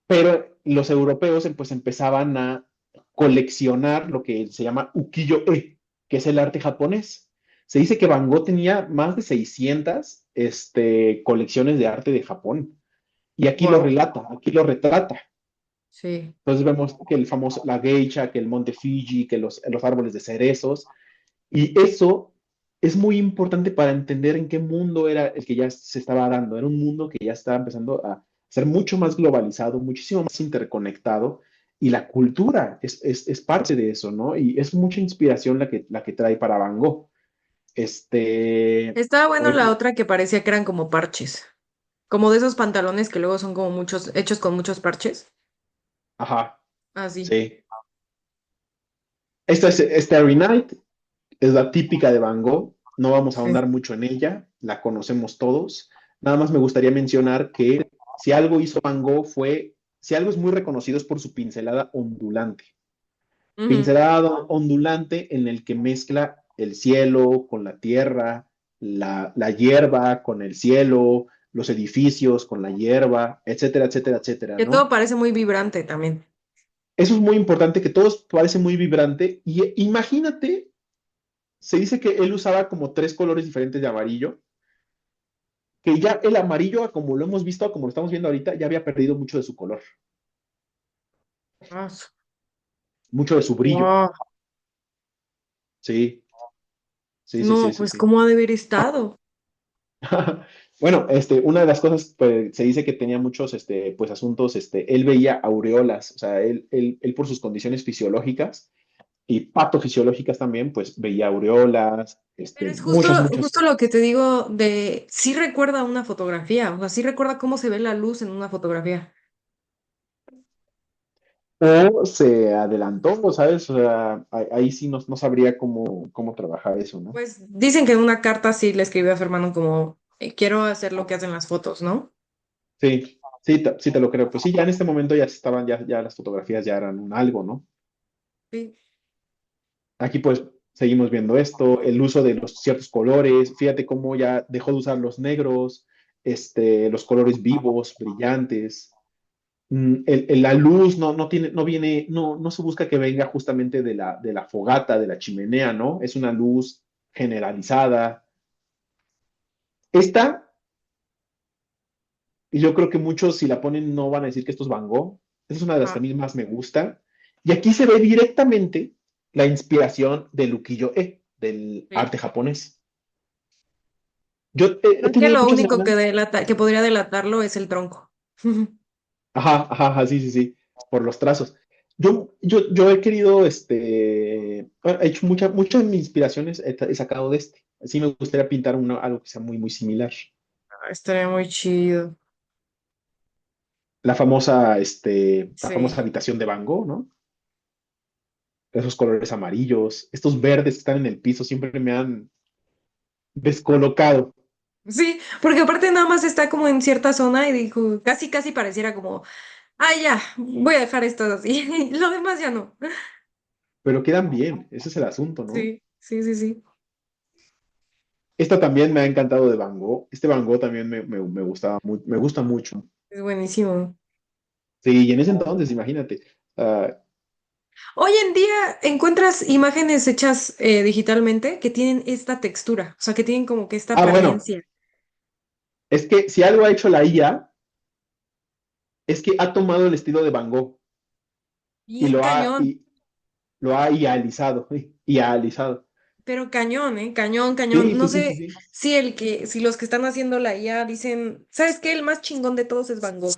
pero los europeos pues empezaban a coleccionar lo que se llama ukiyo-e, que es el arte japonés. Se dice que Van Gogh tenía más de 600 colecciones de arte de Japón. Y aquí lo Wow. relata, aquí lo retrata. Sí. Entonces vemos que el famoso, la geisha, que el monte Fuji, que los árboles de cerezos. Y eso es muy importante para entender en qué mundo era el que ya se estaba dando. Era un mundo que ya estaba empezando a ser mucho más globalizado, muchísimo más interconectado. Y la cultura es parte de eso, ¿no? Y es mucha inspiración la que trae para Van Gogh. Estaba bueno la Obviamente, otra que parecía que eran como parches, como de esos pantalones que luego son como muchos, hechos con muchos parches. ajá, Así. sí. Esta es Starry Night, es la típica de Van Gogh. No vamos a Sí. ahondar mucho en ella, la conocemos todos. Nada más me gustaría mencionar que si algo hizo Van Gogh si algo es muy reconocido es por su pincelada ondulante. Ujú. Pincelada ondulante en el que mezcla el cielo con la tierra, la hierba con el cielo, los edificios con la hierba, etcétera, etcétera, etcétera, Que todo ¿no? parece muy vibrante también. Eso es muy importante, que todo parece muy vibrante. Y imagínate, se dice que él usaba como 3 colores diferentes de amarillo, que ya el amarillo, como lo hemos visto, como lo estamos viendo ahorita, ya había perdido mucho de su color, Ah, mucho de su brillo. wow. Sí, sí, sí, sí, No, sí, pues sí. cómo ha de haber estado. Bueno, una de las cosas, pues, se dice que tenía muchos, pues, asuntos, él veía aureolas, o sea, él por sus condiciones fisiológicas y patofisiológicas también, pues, veía aureolas, Pero es muchas, muchas. justo lo que te digo de, sí recuerda una fotografía, o sea, sí recuerda cómo se ve la luz en una fotografía. o se adelantó, ¿sabes? O sea, ahí sí no sabría cómo trabajar eso, ¿no? Pues dicen que en una carta sí le escribió a Fernando como, quiero hacer lo que hacen las fotos, ¿no? Sí, sí te lo creo. Pues sí, ya en este momento ya estaban, ya las fotografías ya eran un algo, ¿no? Sí. Aquí pues seguimos viendo esto, el uso de los ciertos colores, fíjate cómo ya dejó de usar los negros, los colores vivos, brillantes. La luz no tiene, no viene, no se busca que venga justamente de la fogata, de la chimenea, ¿no? Es una luz generalizada. Esta, y yo creo que muchos si la ponen no van a decir que esto es Van Gogh. Esta es una de las que a Ajá. mí más me gusta. Y aquí se ve directamente la inspiración del ukiyo-e, del Sí. arte japonés. Yo he Creo que tenido lo muchas único ganas. que podría delatarlo es el tronco. Ajá, sí, sí, sí, por los trazos. Yo he querido, he hecho muchas de mis inspiraciones he sacado de este. Así me gustaría pintar algo que sea muy, muy similar. Estaría muy chido. La famosa Sí. habitación de Van Gogh, ¿no? Esos colores amarillos, estos verdes que están en el piso siempre me han descolocado. Sí, porque aparte nada más está como en cierta zona y dijo, casi, casi pareciera como, ah, ya, voy a dejar esto así. Lo demás ya no. Pero quedan bien, ese es el asunto, ¿no? Sí, sí, sí, sí. Esta también me ha encantado de Van Gogh. Este Van Gogh también me gustaba me gusta mucho. Es buenísimo. Sí, y en ese entonces, imagínate. ah, Hoy en día encuentras imágenes hechas digitalmente que tienen esta textura, o sea, que tienen como que esta bueno, apariencia. es que si algo ha hecho la IA, es que ha tomado el estilo de Van Gogh y Bien lo ha, cañón, y, lo ha idealizado, idealizado. pero cañón, ¿eh? Cañón, cañón. Sí, No sí, sí, sí, sé sí. si los que están haciendo la IA dicen, ¿sabes qué? El más chingón de todos es Van Gogh.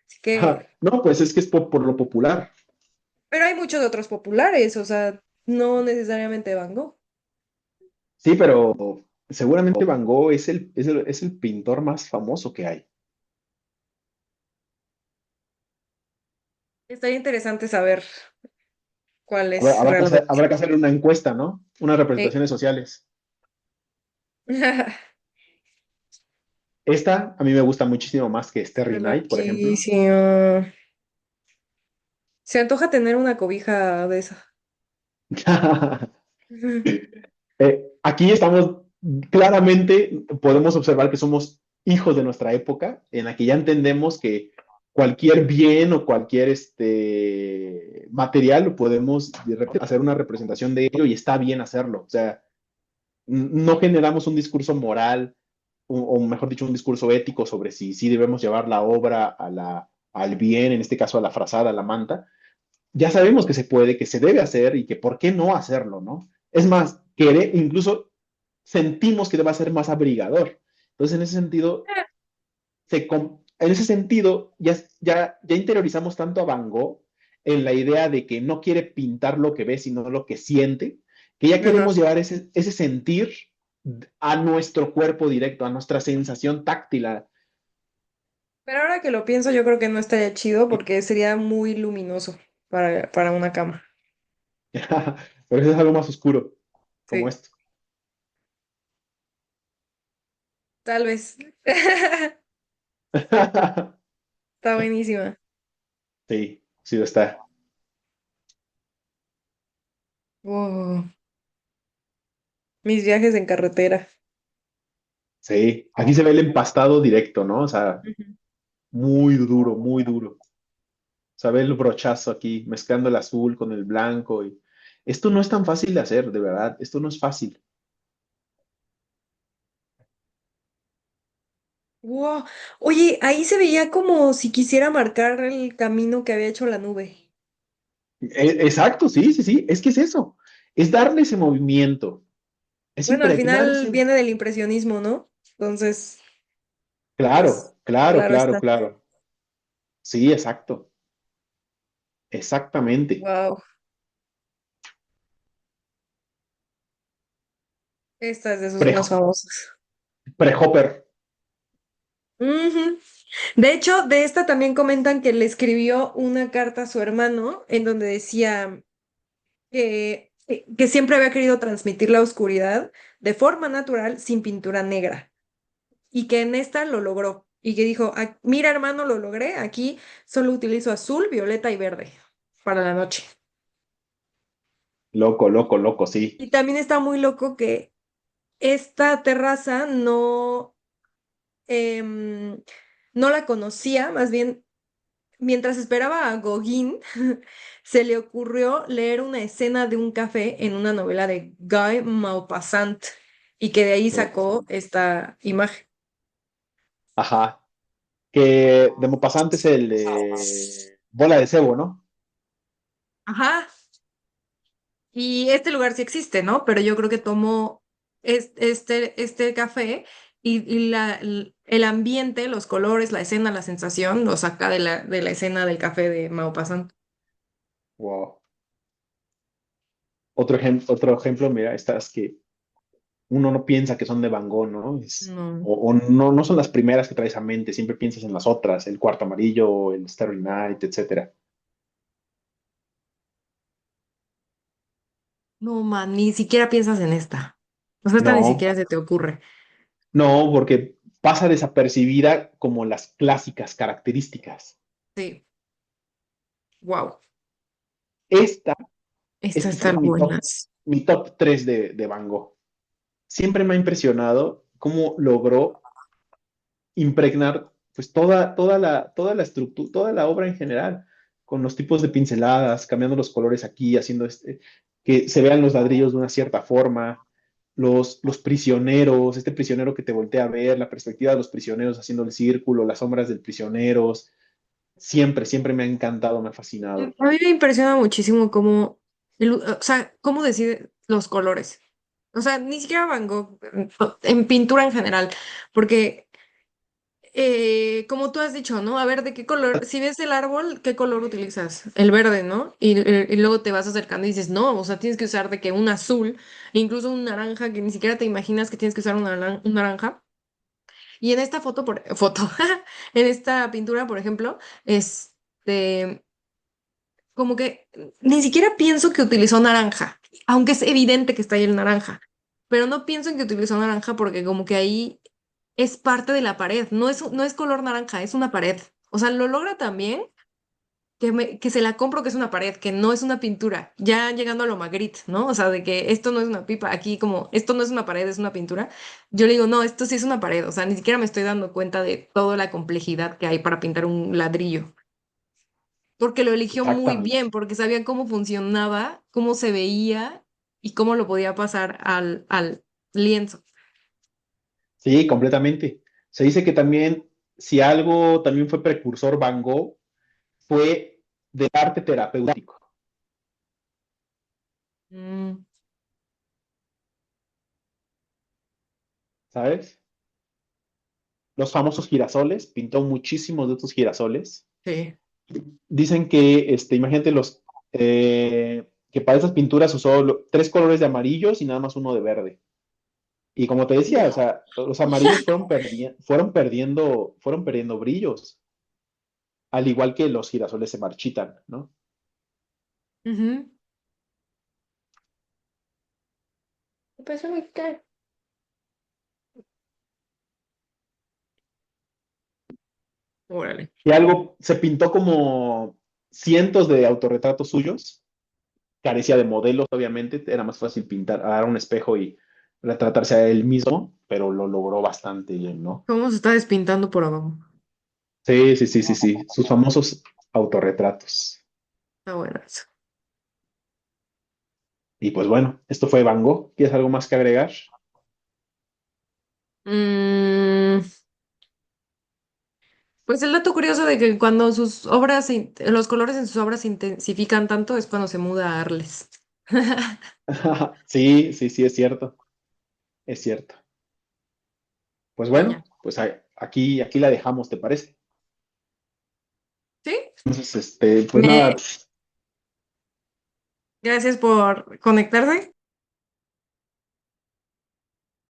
Así Ajá. que, No, pues es que es por lo popular. pero hay muchos otros populares, o sea, no necesariamente Van Gogh. Sí, pero seguramente Van Gogh es el pintor más famoso que hay. Estaría interesante saber cuál Habrá, es habrá que hacer, realmente. habrá que hacer una encuesta, ¿no? Unas Sí. representaciones sociales. Esta a mí me gusta muchísimo más que Se ve Starry Night, por ejemplo. loquísimo. Se antoja tener una cobija de esa. Aquí estamos, claramente podemos observar que somos hijos de nuestra época, en la que ya entendemos que cualquier bien o cualquier material lo podemos de repente hacer una representación de ello y está bien hacerlo. O sea, no generamos un discurso moral o mejor dicho, un discurso ético sobre si debemos llevar la obra al bien, en este caso a la frazada, a la manta. Ya sabemos que se puede, que se debe hacer y que por qué no hacerlo, ¿no? Es más, incluso sentimos que debe ser más abrigador. Entonces, en ese sentido ya interiorizamos tanto a Van Gogh en la idea de que no quiere pintar lo que ve, sino lo que siente, que ya Ajá. queremos llevar ese sentir a nuestro cuerpo directo, a nuestra sensación táctil. Pero ahora que lo pienso, yo creo que no estaría chido porque sería muy luminoso para una cama. Pero eso es algo más oscuro, como Sí, esto. tal vez. Está buenísima. Sí, sí lo está. Wow. Mis viajes en carretera. Sí, aquí se ve el empastado directo, ¿no? O sea, Ujú. muy duro, muy duro. O sea, ve el brochazo aquí, mezclando el azul con el blanco. Esto no es tan fácil de hacer, de verdad. Esto no es fácil. Wow. Oye, ahí se veía como si quisiera marcar el camino que había hecho la nube. Exacto, sí, sí, sí. Es que es eso. Es darle ese movimiento. Es Bueno, al final impregnarse. viene del impresionismo, ¿no? Entonces, pues, Claro, claro, claro claro, está. claro. Sí, exacto. Exactamente. Wow. Esta es de sus Pre, más famosas. pre-Hopper. Ujú. De hecho, de esta también comentan que le escribió una carta a su hermano en donde decía que siempre había querido transmitir la oscuridad de forma natural sin pintura negra y que en esta lo logró y que dijo, "Ah, mira hermano, lo logré, aquí solo utilizo azul, violeta y verde para la noche". Loco, loco, loco, sí. Y también está muy loco que esta terraza em, no la conocía, más bien mientras esperaba a Gauguin, se le ocurrió leer una escena de un café en una novela de Guy Maupassant y que de ahí sacó esta imagen. Ajá. Que de Maupassant es el de Bola de Cebo, ¿no? Ajá. Y este lugar sí existe, ¿no? Pero yo creo que tomó este café el ambiente, los colores, la escena, la sensación, lo saca de la escena del café de Maupassant. Wow. Otro ejemplo, mira, estas que uno no piensa que son de Van Gogh, ¿no? No, O no, no son las primeras que traes a mente, siempre piensas en las otras, el Cuarto Amarillo, el Starry Night, etcétera. no, man, ni siquiera piensas en esta. O sea, esta ni No, siquiera se te ocurre. no, porque pasa desapercibida como las clásicas características. Sí, wow. Esta es Estas quizá están buenas. mi top 3 de Van Gogh. Siempre me ha impresionado cómo logró impregnar pues toda la estructura, toda la obra en general, con los tipos de pinceladas, cambiando los colores aquí, haciendo que se vean los ladrillos de una cierta forma, los prisioneros, este prisionero que te voltea a ver, la perspectiva de los prisioneros haciendo el círculo, las sombras del prisioneros, siempre, siempre me ha encantado, me ha fascinado. A mí me impresiona muchísimo o sea, cómo decide los colores. O sea, ni siquiera Van Gogh, en pintura en general, porque como tú has dicho, ¿no? A ver, ¿de qué color? Si ves el árbol, ¿qué color utilizas? El verde, ¿no? Y luego te vas acercando y dices, no, o sea, tienes que usar de que un azul, incluso un naranja, que ni siquiera te imaginas que tienes que usar un naranja. Y en esta en esta pintura, por ejemplo, como que ni siquiera pienso que utilizó naranja, aunque es evidente que está ahí el naranja, pero no pienso en que utilizó naranja porque como que ahí es parte de la pared, no es color naranja, es una pared. O sea, lo logra también que se la compro que es una pared, que no es una pintura, ya llegando a lo Magritte, ¿no? O sea, de que esto no es una pipa, aquí como esto no es una pared, es una pintura. Yo le digo, no, esto sí es una pared, o sea, ni siquiera me estoy dando cuenta de toda la complejidad que hay para pintar un ladrillo porque lo eligió muy Exactamente. bien, porque sabía cómo funcionaba, cómo se veía y cómo lo podía pasar al lienzo. Sí, completamente. Se dice que también, si algo también fue precursor Van Gogh, fue del arte terapéutico, Mm, ¿sabes? Los famosos girasoles, pintó muchísimos de estos girasoles. sí. Dicen que, imagínate que para esas pinturas usó tres colores de amarillos y nada más uno de verde. Y como te decía, o sea, los amarillos fueron perdiendo brillos, al igual que los girasoles se marchitan, ¿no? Ujú. Pues muy caro. Órale. Y algo se pintó como cientos de autorretratos suyos, carecía de modelos, obviamente, era más fácil pintar, agarrar un espejo y retratarse a él mismo, pero lo logró bastante bien, ¿no? ¿Cómo se está despintando por abajo? Sí, sí, sí, sí, sí, sus famosos autorretratos. Está bueno eso. Y pues bueno, esto fue Van Gogh. ¿Tienes algo más que agregar? Mm, pues el dato curioso de que cuando los colores en sus obras se intensifican tanto es cuando se muda a Arles. Sí, sí, sí, es cierto, es cierto. Pues Y ya. bueno, pues aquí la dejamos, ¿te parece? ¿Sí? Entonces, pues nada, Me, Gracias por conectarse.